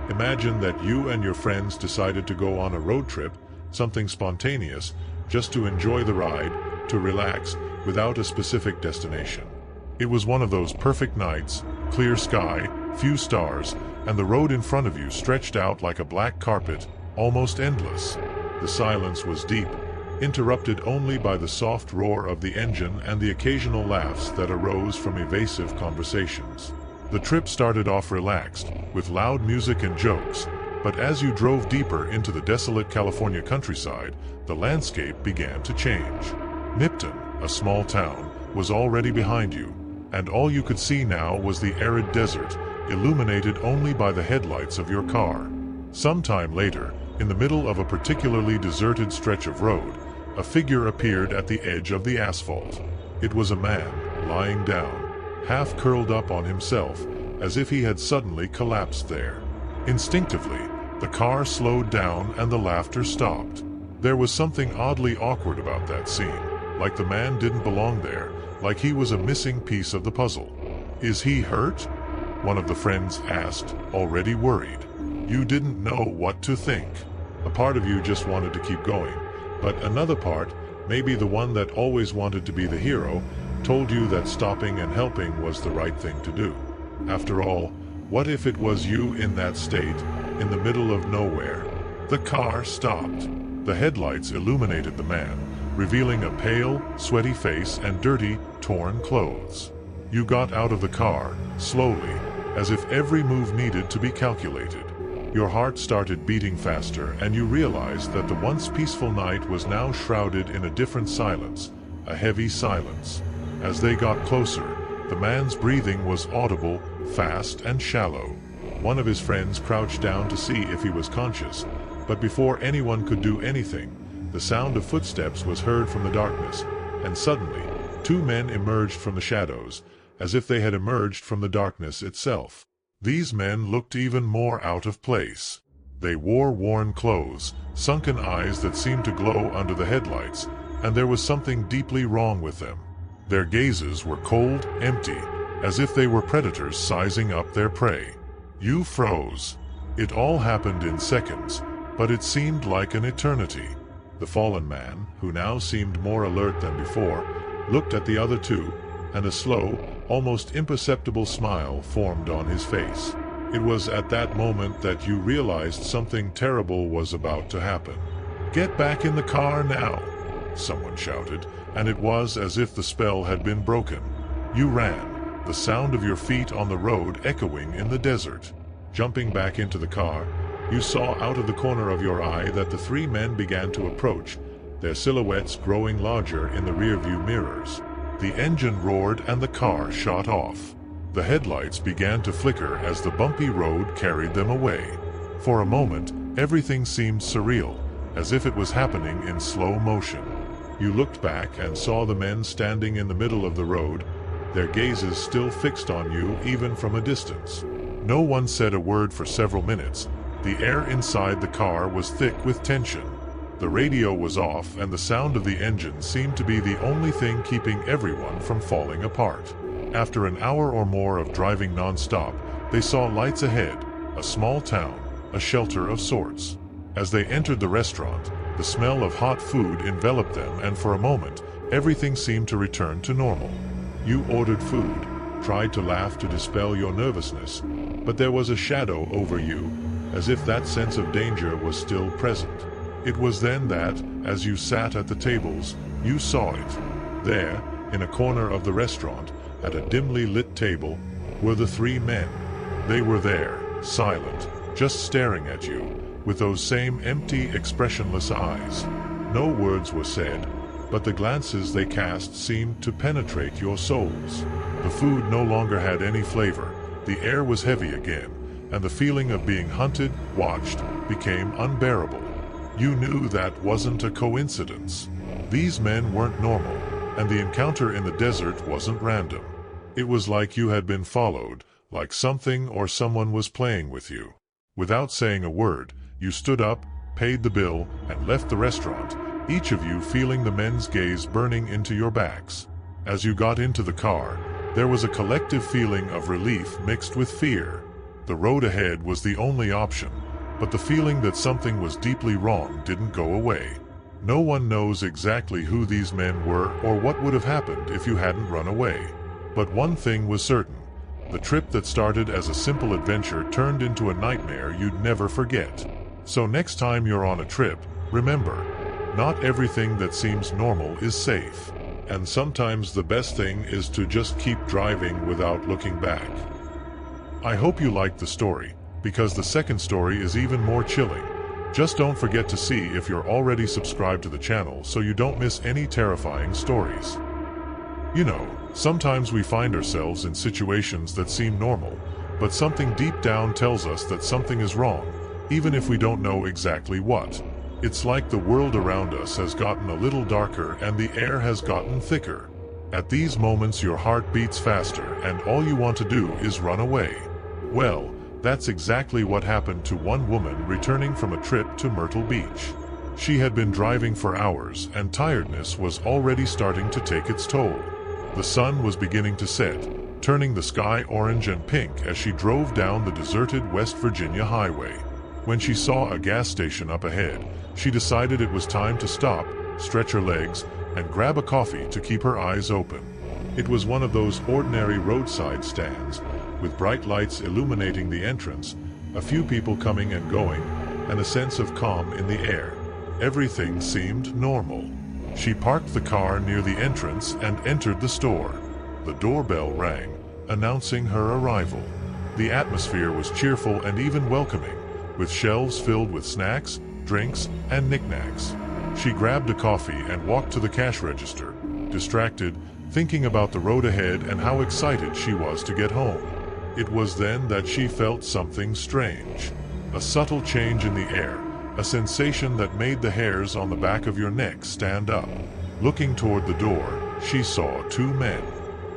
Imagine that you and your friends decided to go on a road trip, something spontaneous, just to enjoy the ride, to relax, without a specific destination. It was one of those perfect nights, clear sky, few stars, and the road in front of you stretched out like a black carpet, almost endless. The silence was deep, interrupted only by the soft roar of the engine and the occasional laughs that arose from evasive conversations. The trip started off relaxed, with loud music and jokes, but as you drove deeper into the desolate California countryside, the landscape began to change. Nipton, a small town, was already behind you, and all you could see now was the arid desert, illuminated only by the headlights of your car. Sometime later, in the middle of a particularly deserted stretch of road, a figure appeared at the edge of the asphalt. It was a man, lying down, half curled up on himself, as if he had suddenly collapsed there. Instinctively, the car slowed down and the laughter stopped. There was something oddly awkward about that scene, like the man didn't belong there, like he was a missing piece of the puzzle. "Is he hurt?" one of the friends asked, already worried. You didn't know what to think. A part of you just wanted to keep going, but another part, maybe the one that always wanted to be the hero, told you that stopping and helping was the right thing to do. After all, what if it was you in that state, in the middle of nowhere? The car stopped. The headlights illuminated the man, revealing a pale, sweaty face and dirty, torn clothes. You got out of the car, slowly, as if every move needed to be calculated. Your heart started beating faster, and you realized that the once peaceful night was now shrouded in a different silence, a heavy silence. As they got closer, the man's breathing was audible, fast and shallow. One of his friends crouched down to see if he was conscious, but before anyone could do anything, the sound of footsteps was heard from the darkness, and suddenly, two men emerged from the shadows, as if they had emerged from the darkness itself. These men looked even more out of place. They wore worn clothes, sunken eyes that seemed to glow under the headlights, and there was something deeply wrong with them. Their gazes were cold, empty, as if they were predators sizing up their prey. You froze. It all happened in seconds, but it seemed like an eternity. The fallen man, who now seemed more alert than before, looked at the other two, and a slow, almost imperceptible smile formed on his face. It was at that moment that you realized something terrible was about to happen. "Get back in the car now!" someone shouted, and it was as if the spell had been broken. You ran, the sound of your feet on the road echoing in the desert. Jumping back into the car, you saw out of the corner of your eye that the three men began to approach, their silhouettes growing larger in the rearview mirrors. The engine roared and the car shot off. The headlights began to flicker as the bumpy road carried them away. For a moment, everything seemed surreal, as if it was happening in slow motion. You looked back and saw the men standing in the middle of the road, their gazes still fixed on you even from a distance. No one said a word for several minutes. The air inside the car was thick with tension. The radio was off, and the sound of the engine seemed to be the only thing keeping everyone from falling apart. After an hour or more of driving non-stop, they saw lights ahead, a small town, a shelter of sorts. As they entered the restaurant, the smell of hot food enveloped them, and for a moment, everything seemed to return to normal. You ordered food, tried to laugh to dispel your nervousness, but there was a shadow over you, as if that sense of danger was still present. It was then that, as you sat at the tables, you saw it. There, in a corner of the restaurant, at a dimly lit table, were the three men. They were there, silent, just staring at you, with those same empty, expressionless eyes. No words were said, but the glances they cast seemed to penetrate your souls. The food no longer had any flavor, the air was heavy again, and the feeling of being hunted, watched, became unbearable. You knew that wasn't a coincidence. These men weren't normal, and the encounter in the desert wasn't random. It was like you had been followed, like something or someone was playing with you. Without saying a word, you stood up, paid the bill, and left the restaurant, each of you feeling the men's gaze burning into your backs. As you got into the car, there was a collective feeling of relief mixed with fear. The road ahead was the only option, but the feeling that something was deeply wrong didn't go away. No one knows exactly who these men were or what would have happened if you hadn't run away. But one thing was certain. The trip that started as a simple adventure turned into a nightmare you'd never forget. So next time you're on a trip, remember, not everything that seems normal is safe. And sometimes the best thing is to just keep driving without looking back. I hope you liked the story, because the second story is even more chilling. Just don't forget to see if you're already subscribed to the channel so you don't miss any terrifying stories. You know, sometimes we find ourselves in situations that seem normal, but something deep down tells us that something is wrong, even if we don't know exactly what. It's like the world around us has gotten a little darker and the air has gotten thicker. At these moments your heart beats faster and all you want to do is run away. Well, that's exactly what happened to one woman returning from a trip to Myrtle Beach. She had been driving for hours and tiredness was already starting to take its toll. The sun was beginning to set, turning the sky orange and pink as she drove down the deserted West Virginia highway. When she saw a gas station up ahead, she decided it was time to stop, stretch her legs, and grab a coffee to keep her eyes open. It was one of those ordinary roadside stands, with bright lights illuminating the entrance, a few people coming and going, and a sense of calm in the air. Everything seemed normal. She parked the car near the entrance and entered the store. The doorbell rang, announcing her arrival. The atmosphere was cheerful and even welcoming, with shelves filled with snacks, drinks, and knickknacks. She grabbed a coffee and walked to the cash register, distracted, thinking about the road ahead and how excited she was to get home. It was then that she felt something strange. A subtle change in the air, a sensation that made the hairs on the back of your neck stand up. Looking toward the door, she saw two men.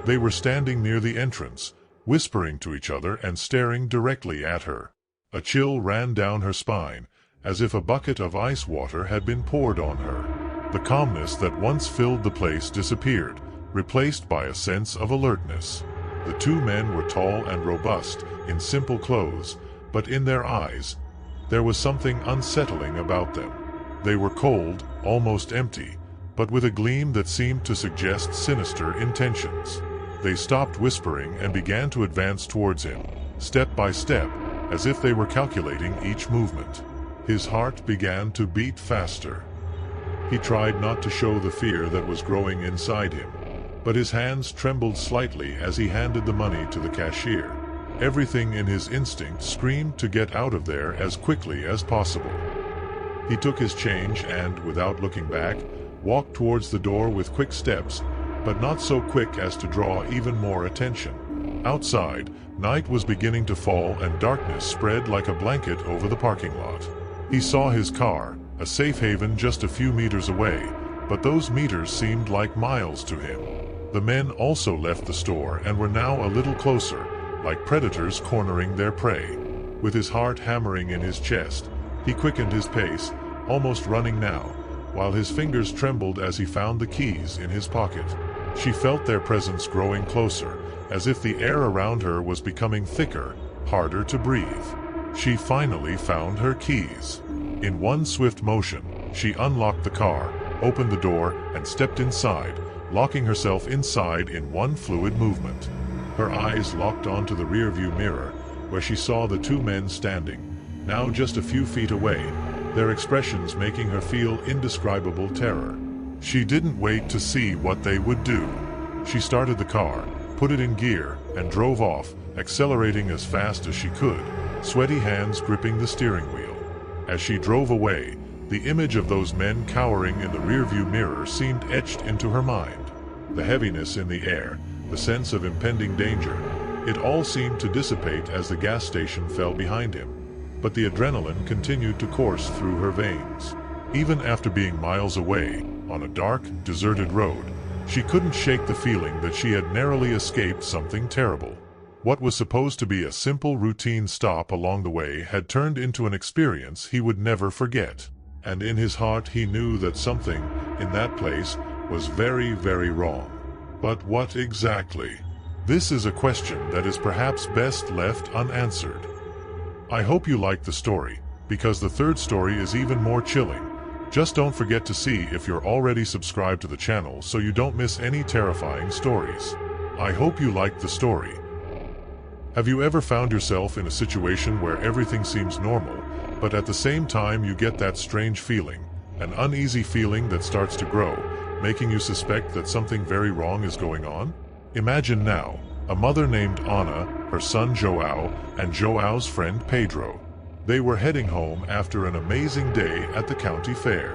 They were standing near the entrance, whispering to each other and staring directly at her. A chill ran down her spine, as if a bucket of ice water had been poured on her. The calmness that once filled the place disappeared, replaced by a sense of alertness. The two men were tall and robust, in simple clothes, but in their eyes, there was something unsettling about them. They were cold, almost empty, but with a gleam that seemed to suggest sinister intentions. They stopped whispering and began to advance towards him, step by step, as if they were calculating each movement. His heart began to beat faster. He tried not to show the fear that was growing inside him, but his hands trembled slightly as he handed the money to the cashier. Everything in his instinct screamed to get out of there as quickly as possible. He took his change and, without looking back, walked towards the door with quick steps, but not so quick as to draw even more attention. Outside, night was beginning to fall and darkness spread like a blanket over the parking lot. He saw his car, a safe haven just a few meters away, but those meters seemed like miles to him. The men also left the store and were now a little closer, like predators cornering their prey. With his heart hammering in his chest, he quickened his pace, almost running now, while his fingers trembled as he found the keys in his pocket. She felt their presence growing closer, as if the air around her was becoming thicker, harder to breathe. She finally found her keys. In one swift motion, she unlocked the car, opened the door, and stepped inside, locking herself inside in one fluid movement. Her eyes locked onto the rearview mirror, where she saw the two men standing, now just a few feet away, their expressions making her feel indescribable terror. She didn't wait to see what they would do. She started the car, put it in gear, and drove off, accelerating as fast as she could, sweaty hands gripping the steering wheel. As she drove away, the image of those men cowering in the rearview mirror seemed etched into her mind. The heaviness in the air, the sense of impending danger, it all seemed to dissipate as the gas station fell behind him. But the adrenaline continued to course through her veins. Even after being miles away, on a dark, deserted road, she couldn't shake the feeling that she had narrowly escaped something terrible. What was supposed to be a simple routine stop along the way had turned into an experience he would never forget. And in his heart he knew that something, in that place, was very, very wrong. But what exactly? This is a question that is perhaps best left unanswered. I hope you liked the story, because the third story is even more chilling. Just don't forget to see if you're already subscribed to the channel so you don't miss any terrifying stories. I hope you liked the story. Have you ever found yourself in a situation where everything seems normal, but at the same time you get that strange feeling, an uneasy feeling that starts to grow, making you suspect that something very wrong is going on? Imagine now, a mother named Ana, her son Joao, and Joao's friend Pedro. They were heading home after an amazing day at the county fair.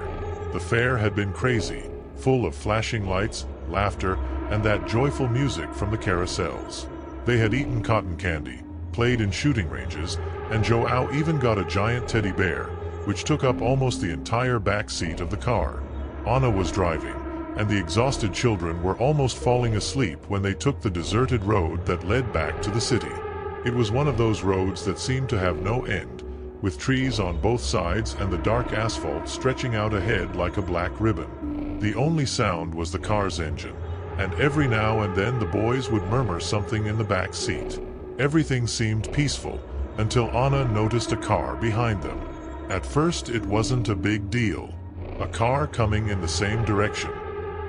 The fair had been crazy, full of flashing lights, laughter, and that joyful music from the carousels. They had eaten cotton candy, played in shooting ranges, and Joao even got a giant teddy bear, which took up almost the entire back seat of the car. Ana was driving, and the exhausted children were almost falling asleep when they took the deserted road that led back to the city. It was one of those roads that seemed to have no end, with trees on both sides and the dark asphalt stretching out ahead like a black ribbon. The only sound was the car's engine, and every now and then the boys would murmur something in the back seat. Everything seemed peaceful, until Ana noticed a car behind them. At first it wasn't a big deal. A car coming in the same direction.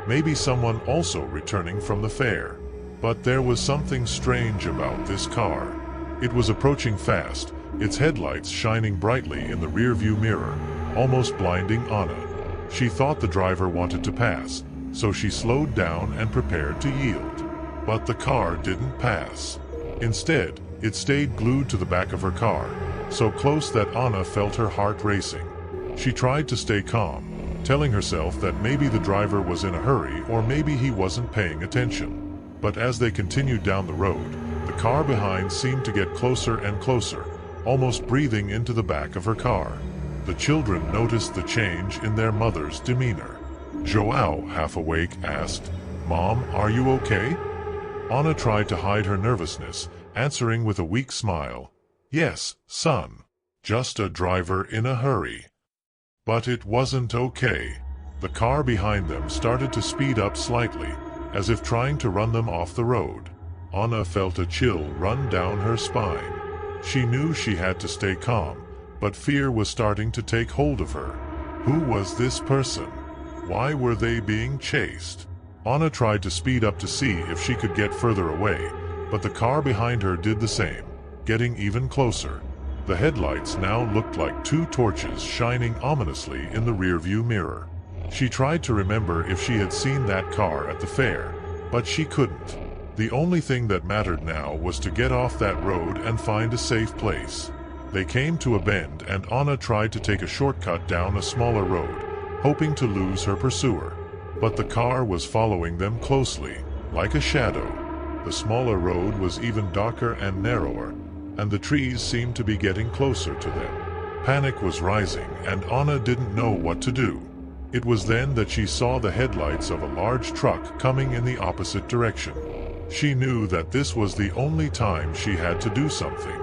Maybe someone also returning from the fair. But there was something strange about this car. It was approaching fast, its headlights shining brightly in the rearview mirror, almost blinding Ana. She thought the driver wanted to pass, so she slowed down and prepared to yield. But the car didn't pass. Instead, it stayed glued to the back of her car, so close that Ana felt her heart racing. She tried to stay calm, telling herself that maybe the driver was in a hurry or maybe he wasn't paying attention. But as they continued down the road, the car behind seemed to get closer and closer, almost breathing into the back of her car. The children noticed the change in their mother's demeanor. Joao, half awake, asked, "Mom, are you okay?" Ana tried to hide her nervousness, answering with a weak smile, "Yes, son. Just a driver in a hurry." But it wasn't okay. The car behind them started to speed up slightly, as if trying to run them off the road. Ana felt a chill run down her spine. She knew she had to stay calm, but fear was starting to take hold of her. Who was this person? Why were they being chased? Ana tried to speed up to see if she could get further away, but the car behind her did the same, getting even closer. The headlights now looked like two torches shining ominously in the rearview mirror. She tried to remember if she had seen that car at the fair, but she couldn't. The only thing that mattered now was to get off that road and find a safe place. They came to a bend and Ana tried to take a shortcut down a smaller road, hoping to lose her pursuer. But the car was following them closely, like a shadow. The smaller road was even darker and narrower, and the trees seemed to be getting closer to them. Panic was rising, and Ana didn't know what to do. It was then that she saw the headlights of a large truck coming in the opposite direction. She knew that this was the only time she had to do something.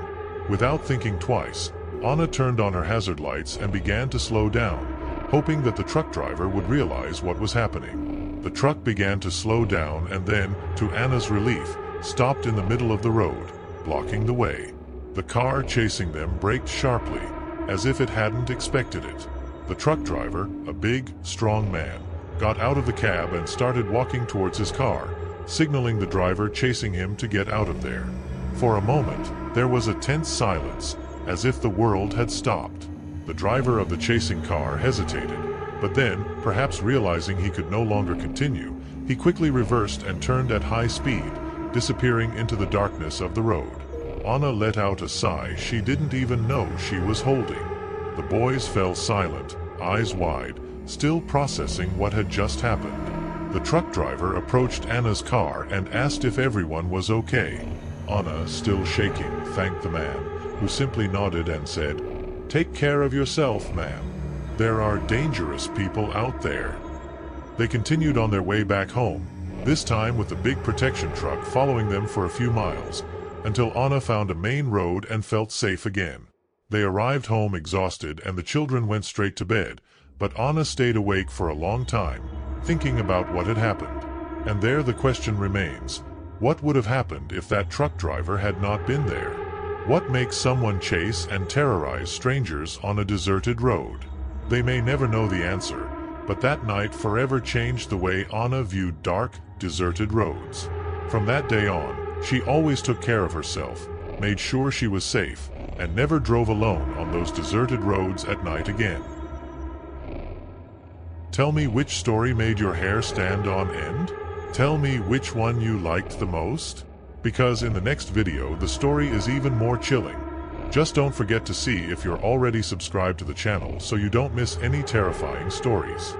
Without thinking twice, Ana turned on her hazard lights and began to slow down, hoping that the truck driver would realize what was happening. The truck began to slow down and then, to Ana's relief, stopped in the middle of the road, blocking the way. The car chasing them braked sharply, as if it hadn't expected it. The truck driver, a big, strong man, got out of the cab and started walking towards his car, signaling the driver chasing him to get out of there. For a moment, there was a tense silence, as if the world had stopped. The driver of the chasing car hesitated, but then, perhaps realizing he could no longer continue, he quickly reversed and turned at high speed, disappearing into the darkness of the road. Ana let out a sigh she didn't even know she was holding. The boys fell silent, eyes wide, still processing what had just happened. The truck driver approached Ana's car and asked if everyone was okay. Ana, still shaking, thanked the man, who simply nodded and said, "Take care of yourself, ma'am. There are dangerous people out there." They continued on their way back home, this time with the big protection truck following them for a few miles, until Ana found a main road and felt safe again. They arrived home exhausted and the children went straight to bed, but Ana stayed awake for a long time, thinking about what had happened. And there the question remains, what would have happened if that truck driver had not been there? What makes someone chase and terrorize strangers on a deserted road? They may never know the answer, but that night forever changed the way Anna viewed dark, deserted roads. From that day on, she always took care of herself, made sure she was safe, and never drove alone on those deserted roads at night again. Tell me which story made your hair stand on end? Tell me which one you liked the most? Because in the next video the story is even more chilling. Just don't forget to see if you're already subscribed to the channel so you don't miss any terrifying stories.